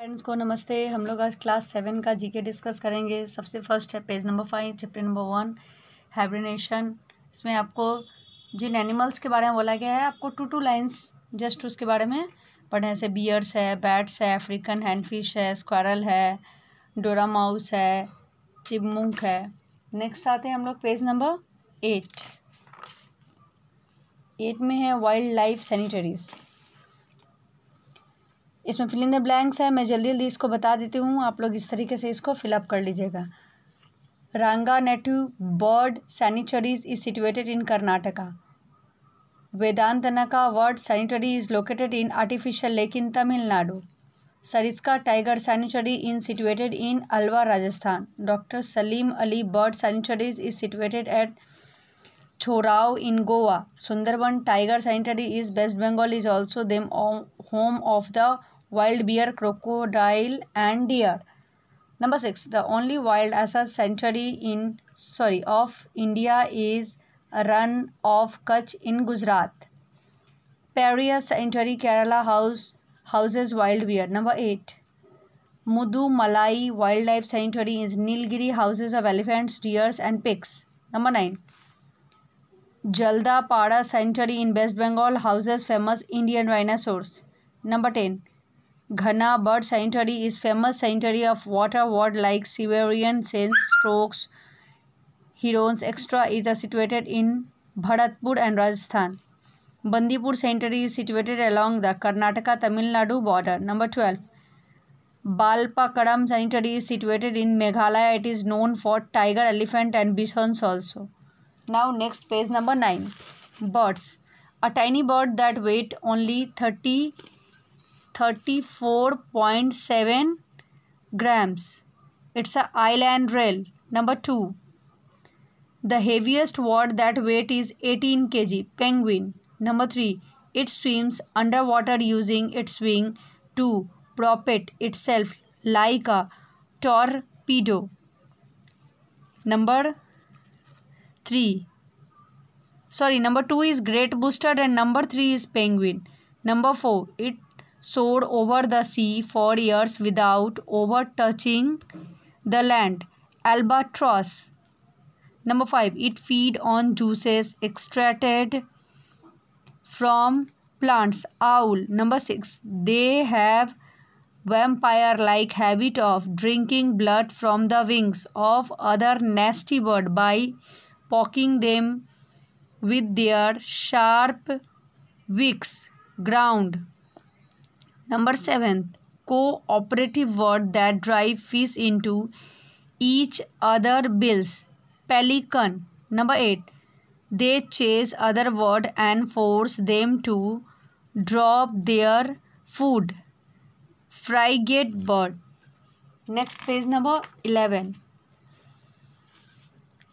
Friends को नमस्ते। हम लोग आज क्लास 7 का जीके डिस्कस करेंगे। सबसे फर्स्ट है पेज नंबर 5 चैप्टर नंबर 1 हाइब्रिनेशन। इसमें आपको जिन एनिमल्स के बारे में बोला गया है आपको टू लाइंस जस्ट उसके बारे में पढ़े, जैसे बियर्स है, बैट्स है, अफ्रीकन हैंडफिश है, स्क्वारल है, डोरा माउस है, चिपमुंक है। नेक्स्ट आते हैं हम लोग पेज नंबर 8 में है वाइल्ड लाइफ सैनिटरीज। इसमें फिल इन द ब्लैंक्स है। मैं जल्दी जल्दी इसको बता देती हूँ, आप लोग इस तरीके से इसको फिलअप कर लीजिएगा। Ranganathittu bird sanctuaries is situated in Karnataka. Vedanthangal bird sanctuary is located in artificial lake in Tamil Nadu. Sariska tiger sanctuary in situated in Alwar Rajasthan. Doctor Salim Ali bird sanctuaries is situated at Chorao in Goa. Sundarban Tiger Sanctuary is West Bengal is also the home of the wild bear, crocodile and deer. Number 6. The only wild asas sanctuary of India is Run of Kutch in Gujarat. Pariya Sanctuary Kerala houses wild bear. Number 8. Mudumalai Wildlife Sanctuary is Nilgiri houses of elephants, deers and pigs. Number 9. Jaldapada Sanctuary in West Bengal houses famous Indian rhinoceros. Number 10. Ghana Bird Sanctuary is famous sanctuary of water bird like Siberian saints, storks, herons, etc. is situated in Bharatpur and Rajasthan. Bandipur Sanctuary is situated along the Karnataka-Tamil Nadu border. Number 12. Balpakadam Sanctuary is situated in Meghalaya. It is known for tiger, elephant and bisons also. Now next page number 9. Birds. A tiny bird that weight only 34.7 grams. It's a island rail. Number 2. The heaviest bird that weight is 18 kg. Penguin. Number 3. It swims underwater using its wing to propel itself like a torpedo. Number 2 is great bustard and number 3 is penguin. Number 4, it soared over the sea for years without over touching the land. Albatross. Number 5, it feed on juices extracted from plants. Owl. Number 6, they have vampire-like habit of drinking blood from the wings of other nasty bird by poking them with their sharp beaks. Ground. Number 7, cooperative bird that drive fish into each other bills. Pelican. Number 8, they chase other bird and force them to drop their food. Frigate bird. Next page number 11.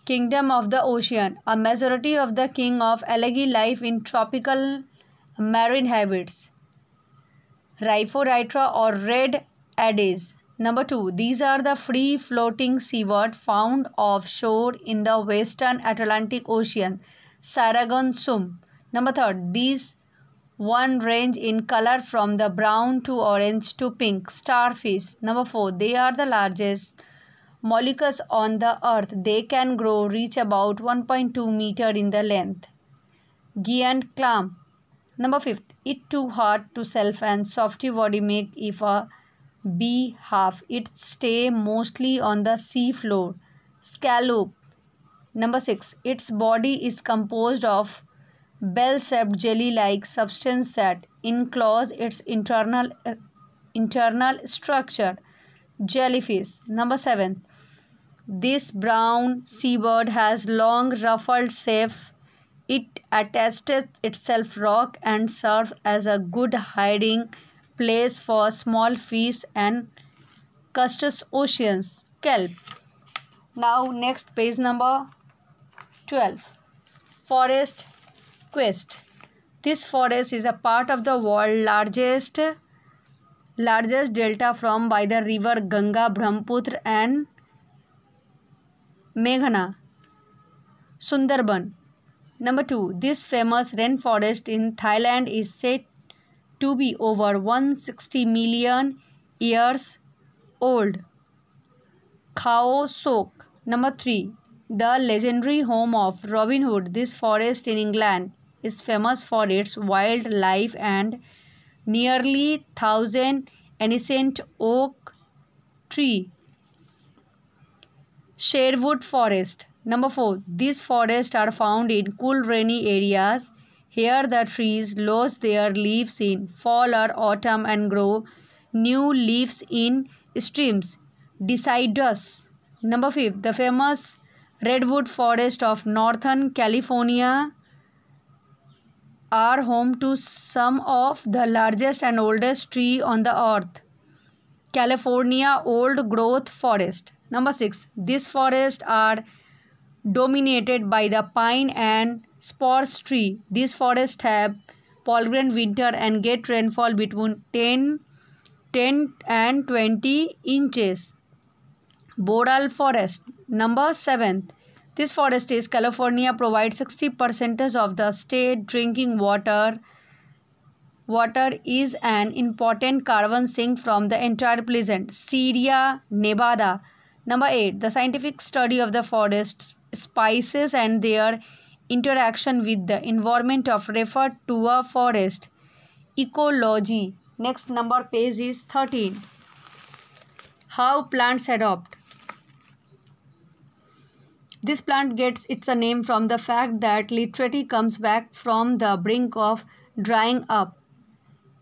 Kingdom of the ocean. A majority of the king of algae live in tropical marine habits. Rhyphorytra or red addies. Number 2. These are the free floating seabird found offshore in the western Atlantic Ocean. Sargassum. Number 3. These one range in color from the brown to orange to pink. Starfish. Number 4. They are the largest molluscs on the earth. They can reach about 1.2 meter in the length. Giant clam. Number 5. It too hard to self and softy body make if a bee half. It stay mostly on the sea floor. Scallop. Number 6. Its body is composed of bell-shaped jelly-like substance that enclose its internal structure. Jellyfish. Number 7. This brown seabird has long ruffled shape. It attaches itself rock and serves as a good hiding place for small fish and crustaceans. Kelp. Now next page number 12. Forest quest. This forest is a part of the world's largest delta from by the river Ganga, Brahmaputra and Meghna. Sundarban. Number 2. This famous rainforest in Thailand is said to be over 160 million years old. Khao Sok. Number 3. The legendary home of Robin Hood. This forest in England is famous for its wildlife and nearly 1,000 ancient oak tree. Sherwood Forest. Number 4. These forests are found in cool rainy areas. Here the trees lose their leaves in fall or autumn and grow new leaves in streams. Deciduous. Number 5. The famous redwood forest of Northern California are home to some of the largest and oldest trees on the earth. California old growth forest. Number 6. These forests are dominated by the pine and spruce tree. These forests have tolerant winter and get rainfall between 10 and 20 inches. Boreal forest. Number 7. This forest is California provides 60% of the state drinking water. Water is an important carbon sink from the entire pleasant. Sierra Nevada. Number 8. The scientific study of the forest species and their interaction with the environment of referred to a forest ecology. Next number page is 13. How plants adapt. This plant gets its name from the fact that literally comes back from the brink of drying up.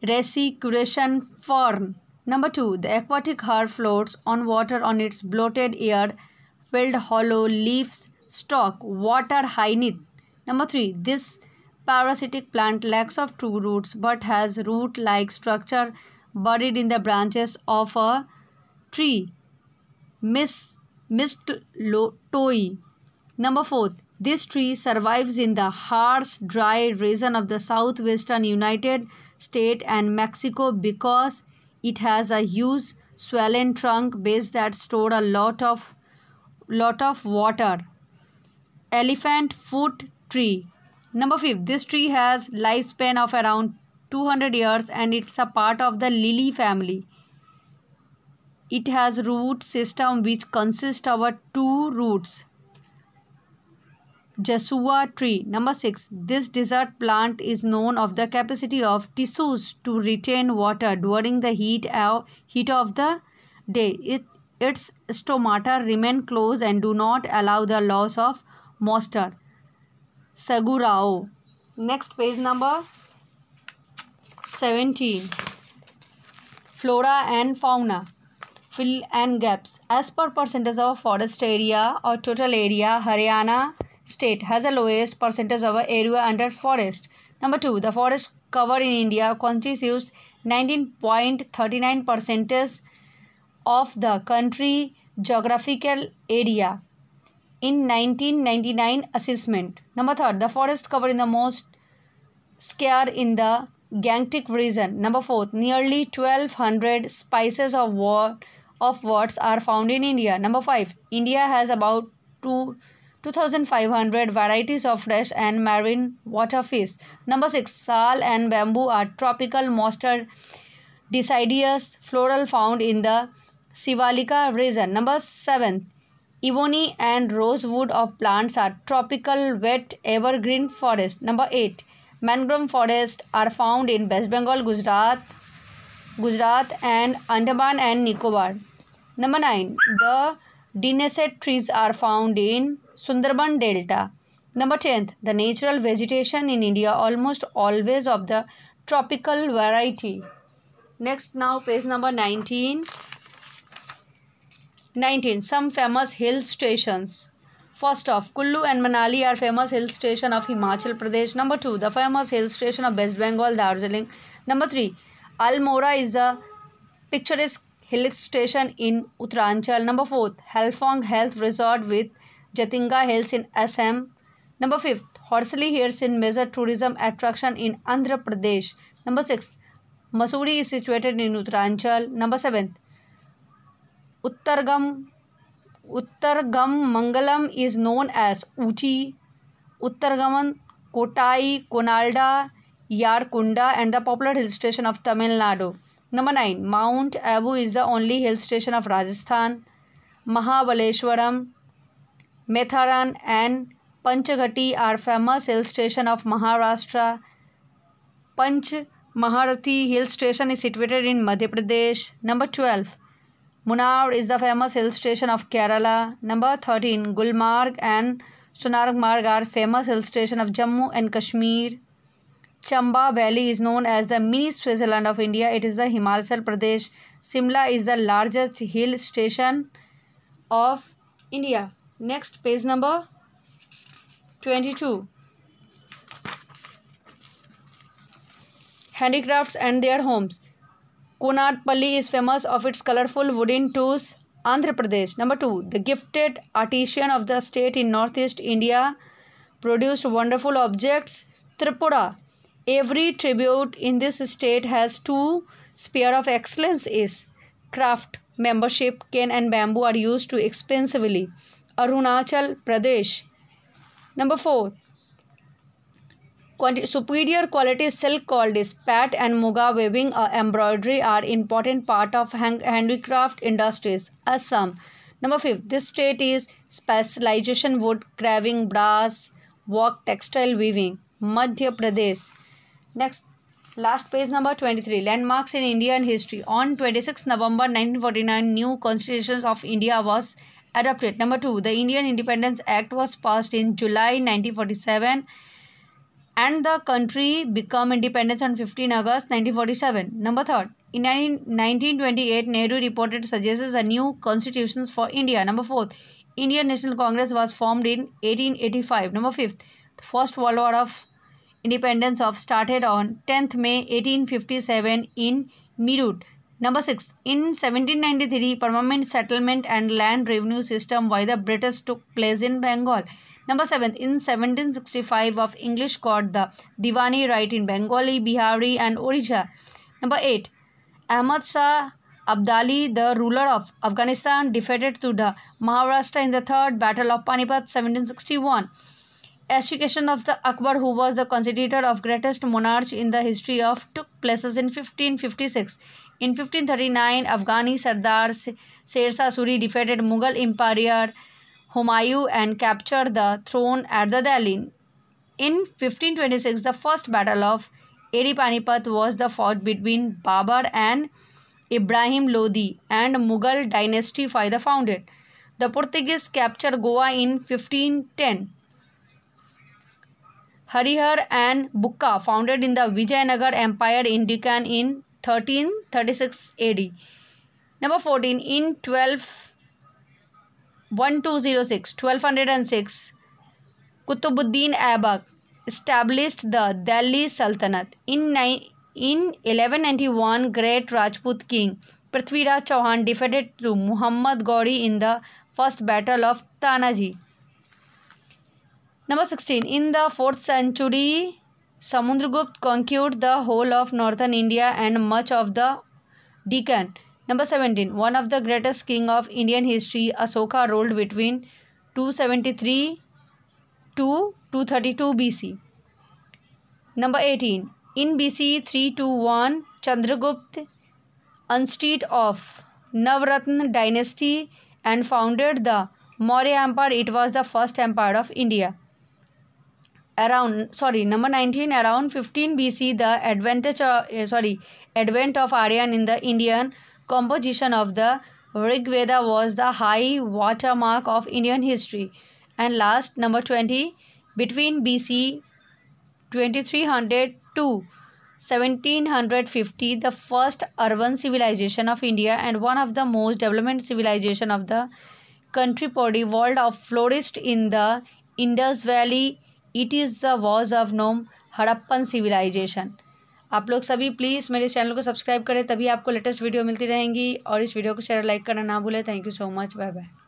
Respiration fern. Number 2. The aquatic herb floats on water on its bloated air-filled hollow leaves stalk. Water hyacinth. Number 3. This parasitic plant lacks of true roots but has root-like structure buried in the branches of a tree. Mistletoe. Number 4. This tree survives in the harsh, dry region of the southwestern United States and Mexico because it has a huge swollen trunk base that stores a lot of water. Elephant foot tree. Number 5. This tree has lifespan of around 200 years and it's a part of the lily family. It has root system which consists of 2 roots. Joshua tree. Number 6. This desert plant is known of the capacity of tissues to retain water during the heat of the day. Its stomata remain closed and do not allow the loss of moisture. Saguaro. Next page number 17. Flora and fauna. Fill and gaps. As per percentage of forest area or total area, Haryana state has the lowest percentage of area under forest. Number 2. The forest cover in India constitutes 19.39% of the country geographical area in 1999 assessment. Number 3. The forest cover in the most scarce in the Gangetic region. Number 4. Nearly 1200 species of birds are found in India. Number 5. India has about 2,500 varieties of fresh and marine water fish. Number 6. Sal and bamboo are tropical moisture deciduous floral found in the Sivalika region. Number 7. Ebony and rosewood of plants are tropical wet evergreen forest. Number 8. Mangrove forests are found in West Bengal, Gujarat and Andaman and Nicobar. Number 9. The denaced trees are found in Sundarban Delta. Number 10. The natural vegetation in India almost always of the tropical variety. Next now page number 19. 19. Some famous hill stations. First off, Kullu and Manali are famous hill station of Himachal Pradesh. Number 2. The famous hill station of West Bengal, Darjeeling. Number 3. Almora is the picturesque hill station in Uttaranchal. Number 4. Halfong Health Resort with Jatinga Hills in Assam. Number 5. Horsley Hills in major tourism attraction in Andhra Pradesh. Number 6. Mussoorie is situated in Uttaranchal. Number 7. Uttargamangalam is known as Uchi, Uttargaman, Kotai, Konalda, Yarkunda and the popular hill station of Tamil Nadu. Number 9, Mount Abu is the only hill station of Rajasthan. Mahabaleshwaram, Metharan and Panchghati are famous hill station of Maharashtra. Panchmaharathi hill station is situated in Madhya Pradesh. Number 12, Munnar is the famous hill station of Kerala. Number 13, Gulmarg and Sonarmarg are famous hill station of Jammu and Kashmir. Chamba Valley is known as the mini Switzerland of India. It is the Himachal Pradesh. Simla is the largest hill station of India. Next, page number 22. Handicrafts and their homes. Konarpalli is famous of its colorful wooden tools. Andhra Pradesh. Number 2. The gifted artisan of the state in northeast India produced wonderful objects. Tripura. Every tribute in this state has two sphere of excellence is craft, membership, cane and bamboo are used too expensively. Arunachal Pradesh. Number 4. Superior quality silk called is pat and muga weaving embroidery are important part of handicraft industries. Assam. Number 5. This state is specialization wood carving, brass work, textile weaving. Madhya Pradesh. Next, last page number 23. Landmarks in Indian history. On 26 November 1949, new Constitution of India was adopted. Number 2. The Indian Independence Act was passed in July 1947 and the country became independent on 15 August 1947. Number 3. In 1928, Nehru reported suggests a new constitution for India. Number 4. Indian National Congress was formed in 1885. Number 5. The First World War of Independence of started on 10th May 1857 in Meerut. Number 6. In 1793, permanent settlement and land revenue system by the British took place in Bengal. Number 7. In 1765, of English got the Diwani right in Bengali, Bihari and Odisha. Number 8. Ahmad Shah Abdali, the ruler of Afghanistan, defeated to the Maharashtra in the Third Battle of Panipat 1761. Execution of the Akbar, who was the constitutor of greatest monarch in the history of, took places in 1556. In 1539, Afghani Sardar Sher Shah Suri defeated Mughal Emperor Humayun and captured the throne at the Delhi. In 1526, the first battle of Eri Panipat was the fight between Babur and Ibrahim Lodi and Mughal dynasty by the founded. The Portuguese captured Goa in 1510. Harihar and Bukka founded in the Vijayanagar Empire in Deccan in 1336 AD. Number 14. In 1206, Qutbuddin Aibak established the Delhi Sultanate. In 1191, great Rajput king Prithviraj Chauhan defeated to Muhammad Ghori in the first battle of Tanaji. Number 16. In the 4th century, Samudragupta conquered the whole of northern India and much of the Deccan. Number 17. One of the greatest king of Indian history, Asoka, ruled between 273 to 232 BC. Number 18. In BC 321, Chandragupta instead of Navratna dynasty and founded the Maurya Empire. It was the first empire of India. Number 19. Around 15 BC, the advent of Aryan in the Indian composition of the Rig Veda was the high watermark of Indian history. And last, number 20. Between BC 2300 to 1750, the first urban civilization of India and one of the most developed civilization of the country world of flourished in the Indus Valley. It is the was of known Harappan civilisation. आप लोग सभी please मेरे channel को subscribe करें, तभी आपको latest video मिलती रहेंगी और इस वीडियो को शेयर लाइक करना ना भूलें. Thank you so much. Bye bye.